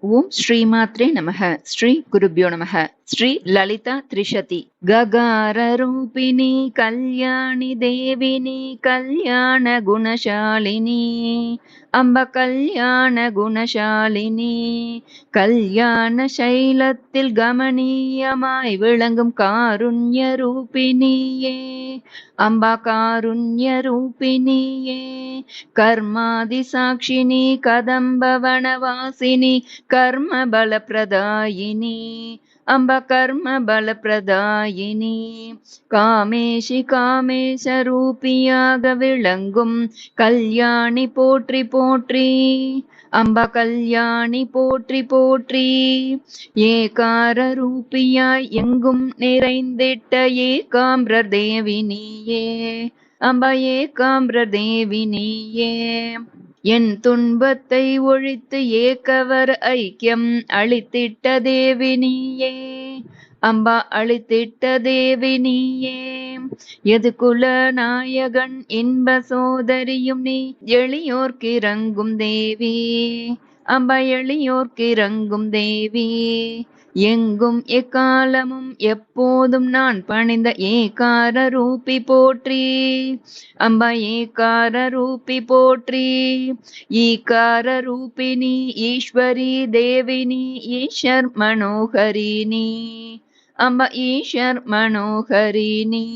ஓம் ஸ்ரீமாத்ரே நமः. ஸ்ரீ குருப்யோ நமः. ஸ்ரீ லலிதா த்ரிஷதி ககார ரூபிணி கல்யாணி தேவினி கல்யாண குணசாலினி அம்ப கல்யாண குணசாலினி கல்யாண சைலத்தில் கமனீயமாய் விளங்கும் காருண்ய ரூபிணியே அம்பா காருண்ய ரூபிணியே கர்மாதி சாட்சினி கதம்பவனவாசினி கர்ம பலப்பிரதாயினி அம்ப கர்ம பலப்பிரதாயினி காமேஷி காமேஷ ரூபியாக விளங்கும் கல்யாணி போற்றி போற்றி அம்ப கல்யாணி போற்றி போற்றி ஏகார ரூபியாய் எங்கும் நிறைந்திட்ட ஏகாம்பிர தேவினியே அம்ப ஏகாம்பிர தேவினியே என் துன்பத்தை ஒழித்து ஏகவர் ஐக்கியம் அளித்திட்ட தேவினியே அம்பா அளித்திட்ட தேவினியே எது குல நாயகன் இன்ப சோதரியும் நீ எளியோர்க்கிறங்கும் தேவி அம்பா எளியோர்க்கிறங்கும் தேவி எங்கும் எக்காலமும் எப்போதும் நான் பணிந்த ஏகார ரூபி போற்றி அம்பா ஏகார ரூபி போற்றி ஈகார ரூபிணி ஈஸ்வரி தேவினி ஈஸ்வர் மனோகரிணி அம்பா ஈஸ்வர் மனோகரிணி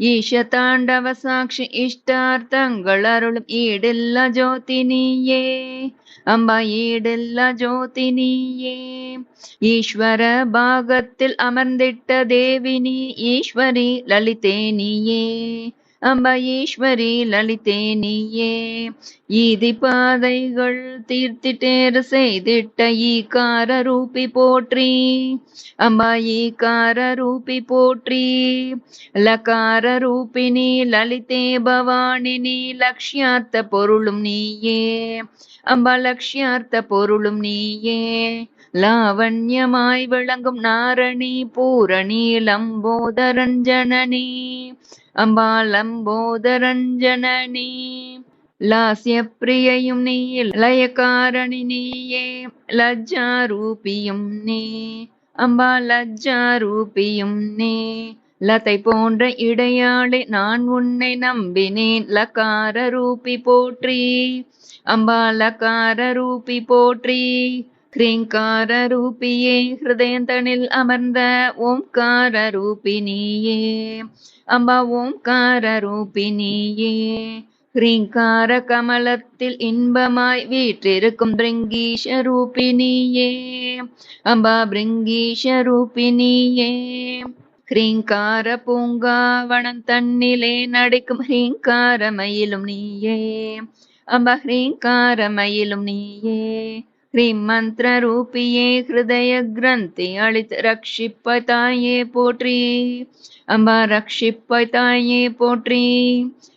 ஈஷ தாண்டவ சாட்சி இஷ்டார்த்தங்கள் அருளும் ஈடில்ல ஜோதினியே அம்பா ஈடில்ல ஜோதினியே ஈஸ்வர பாகத்தில் அமர்ந்திட்ட தேவினி ஈஸ்வரி லலிதேனியே அம்பா ஈஸ்வரி லலிதேனியே ஈதி பாதைகள் தீர்த்திட்டேறு செய்திட்ட ஈகார ரூபி போற்றி அம்பா ஈகார ரூபி போற்றி லகார ரூபிணி லலிதே பவானினி லக்ஷ்யார்த்த பொருளும் நீயே அம்பா லக்ஷ்யார்த்த பொருளும் நீயே லாவண்யமாய் விளங்கும் நாரணி பூரணி லம்போதரஞ்சனனி அம்பா லம்போதரஞ்சனனி லாஸ்ய பிரியையும் நீ லயகாரணி நீயே லஜ்ஜாரூபியும் நீ அம்பா லஜ்ஜாரூபியும் நீ லதை போன்ற இடையாளே நான் உன்னை நம்பினேன் லகார ரூபி போற்றி அம்பா லகார ரூபி போற்றி க்ரீங்கார ரூபியே ஹிருதயந்தனில் அமர்ந்த ஓம்கார ரூபினியே அம்பா ஓம்கார ரூபினியே க்ரீங்கார கமலத்தில் இன்பமாய் வீற்றிருக்கும் பிருங்கீஷ ரூபினியே அம்பா பிருங்கீஷ ரூபினியே க்ரீங்கார பூங்காவனம் தன்னிலே நடிக்கும் ஹ்ரீங்கார மயிலும் நீயே அம்பா ஹ்ரீங்கார மயிலும் நீயே ஹ்ரீம் மந்திர ரூபியே ஹிருதய கிரந்தி அளித்து ரட்சிப்பாய் தாயே போற்றி அம்பா ரட்சிப்பாய் தாயே போற்றி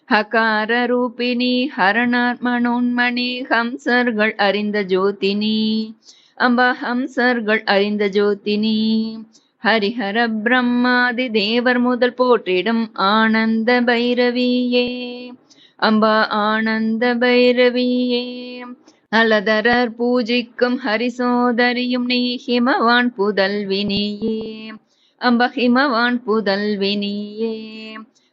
ஹகார ரூபிணி ஹரணாத்மனோன்மணி ஹம்சர்கள் அறிந்த ஜோதினி அம்பா ஹம்சர்கள் அறிந்த ஜோதினி ஹரிஹர பிரம்மாதி தேவர் முதல் போற்றிடும் ஆனந்த பைரவியே அம்பா ஆனந்த பைரவியே அலதரர் பூஜிக்கும் ஹரிசோதரியும் நீ ஹிமவான் புதல்வினியே அம்ப ஹிமவான் புதல்வினியே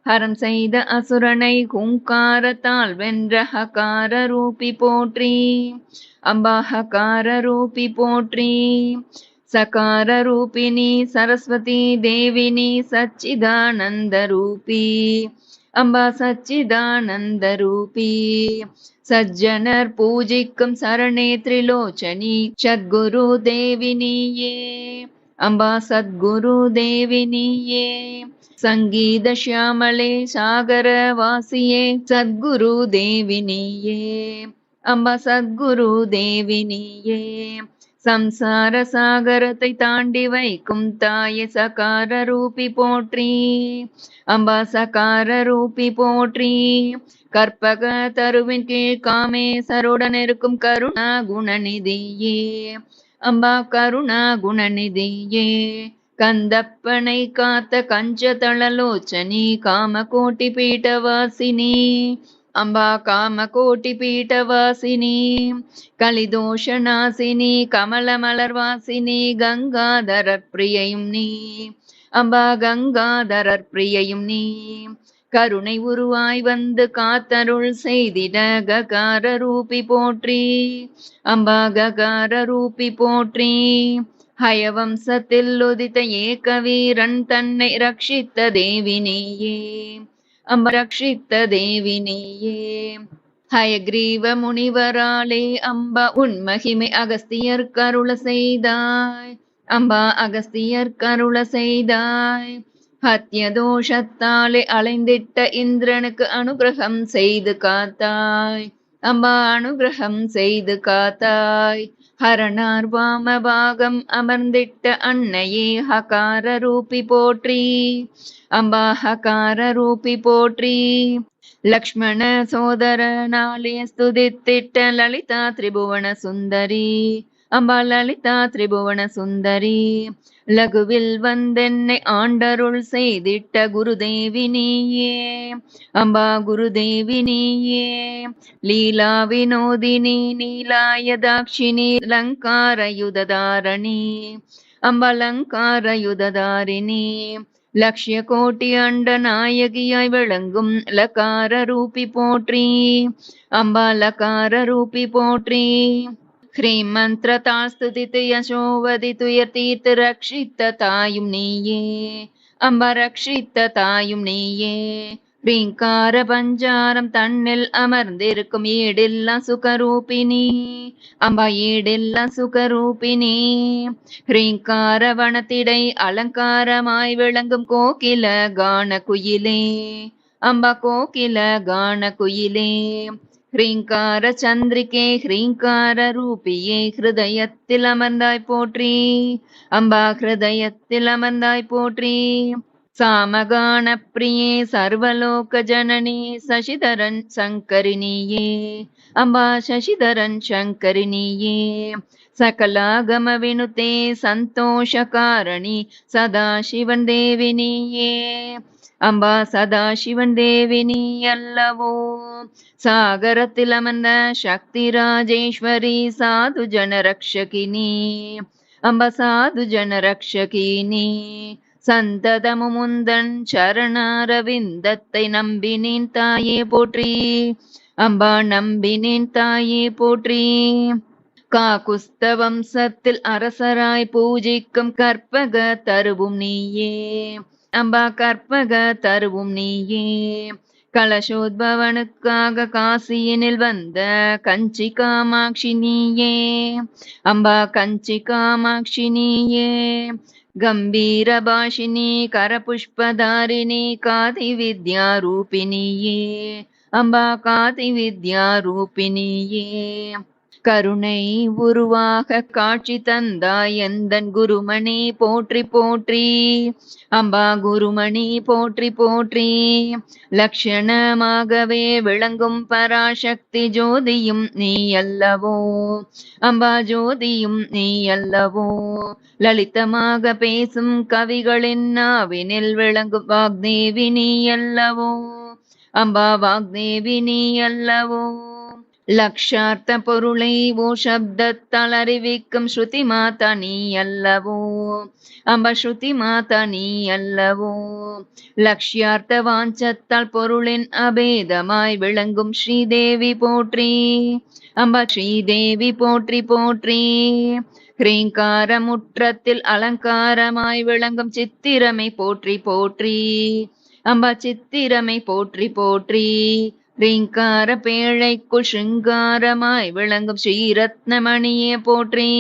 ஹரம் செய்த அசுரனை ஹூங்காரத்தால் வென்ற ஹகார ரூபி போற்றி அம்பா ஹகார ரூபி போற்றி சகார ரூபிணி சரஸ்வதி தேவினி சச்சிதானந்த ரூபி அம்பா சச்சிதானந்த ரூபி சஜ்ஜனர் பூஜிக்கும் சரணே திரிலோச்சனி சத்குரு தேவினியே அம்பா சத்குரு தேவினியே சங்கீத ஷியாமலே சாகர வாசியே சத்குரு தேவினியே அம்பா சத்குரு தேவினியே சம்சார சாகரத்தை தாண்டி வைக்கும் தாயே சகார ரூபி போற்றி அம்பா சகார ரூபி போற்றி கற்பக தருவின் கீழ் காமேசருடன் இருக்கும் கருணா குணநிதியே அம்பா கருணா குணநிதியே கந்தப்பனை காத்த கஞ்ச தளலோச்சனி காம கோட்டி பீட்டவாசினி अम्बा कामकोटिपीठवासिनी कलिदोषनाशिनी कमलमलर्वासिनी गंगाधरप्रियையும் நீ अम्बा गंगाधरप्रियையும் நீ கருணை உருவாய் வந்து காத்தருள் செய்திட ககார ரூபி போற்றி அம்பா ககார ரூபி போற்றி ஹயவம்சத்தில் உதித்த ஏக வீரன் தன்னை ரட்சித்த தேவி நீயே அம்ப ரட்சித்த தேவி நீயே ஹயக்ரீவ முனிவராலே அம்பா உன் மகிமை அகஸ்தியர் கருள செய்தாய் அம்பா அகஸ்தியர் கருள செய்தாய் ஹத்ய தோஷத்தாலே அலைந்திட்ட இந்திரனுக்கு அனுகிரகம் செய்து காத்தாய் அம்பா அனுகிரகம் செய்து காத்தாய் ஹரணார் வாமபாகம் அமர்ந்திட்ட அன்னையே ஹகார ரூபி போற்றி அம்பா ஹகார ரூபி போற்றி லக்ஷ்மண சோதரனாலே ஸ்துதித்திட்ட லலிதா திரிபுவன சுந்தரி அம்பா லலிதா திரிபுவன சுந்தரி லகுவில் வந்தென்னை ஆண்டருள் செய்திட்ட குருதேவி நீயே அம்பா குருதேவி நீயே லீலா வினோதினி நீலாயதாட்சிணி லங்காரயுததாரணி அம்பா லங்காரயுததாரிணி லக்ஷ்ய கோட்டி அண்ட நாயகியாய் விளங்கும் லகார ரூபி போற்றி அம்பா லகார ரூபி போற்றி ஹ்ரீம் மந்திரத்தால் ஸ்துதித்து யசோவதி துயர் தீர்த்து ரக்ஷித்த தாயும் நீயே அம்பா ரக்ஷித்த தாயும் நீயே ரீங்கார பஞ்சாரம் தன்னில் அமர்ந்திருக்கும் ஏடில்லா சுகரூபிணி அம்பா ஏடில்லா சுகரூபிணி ரீங்கார வனத்திடை அலங்காரமாய் விளங்கும் கோகில கான குயிலே அம்பா கோகில கான குயிலே ஹ்ரீங்கார சந்திரிகே ஹ்ரீங்கார ரூபியே ஹிருதயத்தில் அமர்ந்தாய் போற்றி அம்பா ஹிருதயத்தில் அமர்ந்தாய் போற்றி சாமகான பிரியே சர்வலோக ஜனனி சசிதரன் சங்கரினியே அம்பா சசிதரன் சங்கரினியே சகலாகம வினுதே சந்தோஷகாரணி சதாசிவன் தேவினியே அம்பா சதாசிவன் தேவினி அல்லவோ சாகரத்தில் அமர்ந்த சக்தி ராஜேஸ்வரி சாது ஜன ரக்ஷகினி அம்பா சாது ஜன ரக்ஷகினி சந்ததமுமுந்தன் சரணாரவிந்தத்தை நம்பினேன் தாயே போற்றி அம்பா நம்பினேன் தாயே போற்றி காகுஸ்த வம்சத்தில் அரசராய் பூஜிக்கும் கற்பக தருவும் நீயே அம்பா கற்பக தருவும் நீயே கலசோத்பவனுக்காக காசியினில் வந்த கஞ்சி காமாட்சி நீயே அம்பா கஞ்சி காமாட்சி நீயே கம்பீர பாஷினி கரபுஷ்பதாரிணி காதி வித்யா ரூபிணியே அம்பா காதி வித்யா ரூபிணியே கருணை உருவாக காட்சி தந்தாய் எந்தன் குருமணி போற்றி போற்றி அம்பா குருமணி போற்றி போற்றி லட்சணமாகவே விளங்கும் பராசக்தி ஜோதியும் நீ அல்லவோ அம்பா ஜோதியும் நீ அல்லவோ லலிதமாக பேசும் கவிகளின் நாவினில் விளங்கும் வாக்தேவி நீ அல்லவோ அம்பா வாக்தேவி நீ அல்லவோ லக்ஷார்த்த பொருளை ஓ சப்தத்தால் அறிவிக்கும் ஸ்ருதி மாதா நீ அல்லவோ அம்ப ஸ்ருதி மாதா நீ அல்லவோ லக்ஷ்யார்த்த வாஞ்சத்தால் பொருளின் அபேதமாய் விளங்கும் ஸ்ரீதேவி போற்றி அம்ப ஸ்ரீதேவி போற்றி போற்றி ஹ்ரீங்கார முற்றத்தில் அலங்காரமாய் விளங்கும் சித்திரமை போற்றி போற்றி அம்ப சித்திரமை போற்றி போற்றி ரீங்கார பேழைக்குள் சிங்காரமாய் விளங்கும் ஸ்ரீரத்னமணியே போற்றி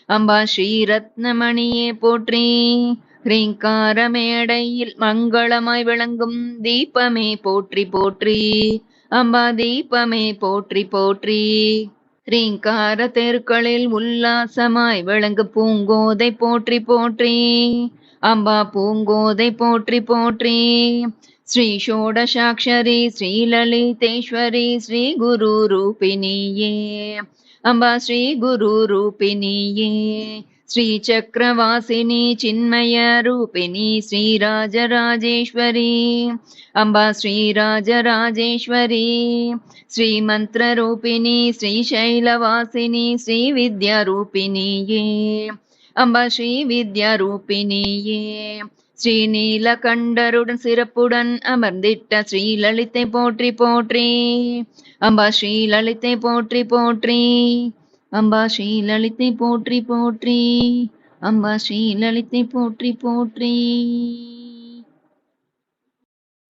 அம்பா ஸ்ரீரத்னமணியே போற்றி ரீங்கார மேடையில் மங்களமாய் விளங்கும் தீபமே போற்றி போற்றி அம்பா தீபமே போற்றி போற்றி ரீங்கார தெருக்களில் உல்லாசமாய் விளங்கும் பூங்கோதை போற்றி போற்றி அம்பா பூங்கோதை போற்றி போற்றி ஸ்ரீ ஷோடசாட்சரி ஸ்ரீ லலிதேஸ்வரி ஸ்ரீ குரு ரூபிணியே அம்பா ஸ்ரீ குரு ரூபிணியே श्रीचक्रवासिनी चिन्मयरूपिणी श्रीराजराजेश्वरी अम्बा श्रीराजराजेश्वरी श्रीमन्त्ररूपिणी श्रीशैलवासिनी श्रीविद्यारूपिणी ये अम्बा श्रीविद्यारूपिणी ये ஸ்ரீநீலகண்டருடன் சிறப்புடன் அமர்ந்திட்ட ஸ்ரீலலிதை போற்றி போற்றி அம்பா ஸ்ரீலலிதை போற்றி போற்றி அம்பா ஸ்ரீலலிதை போற்றி போற்றி அம்பா ஸ்ரீலலிதை போற்றி போற்றி.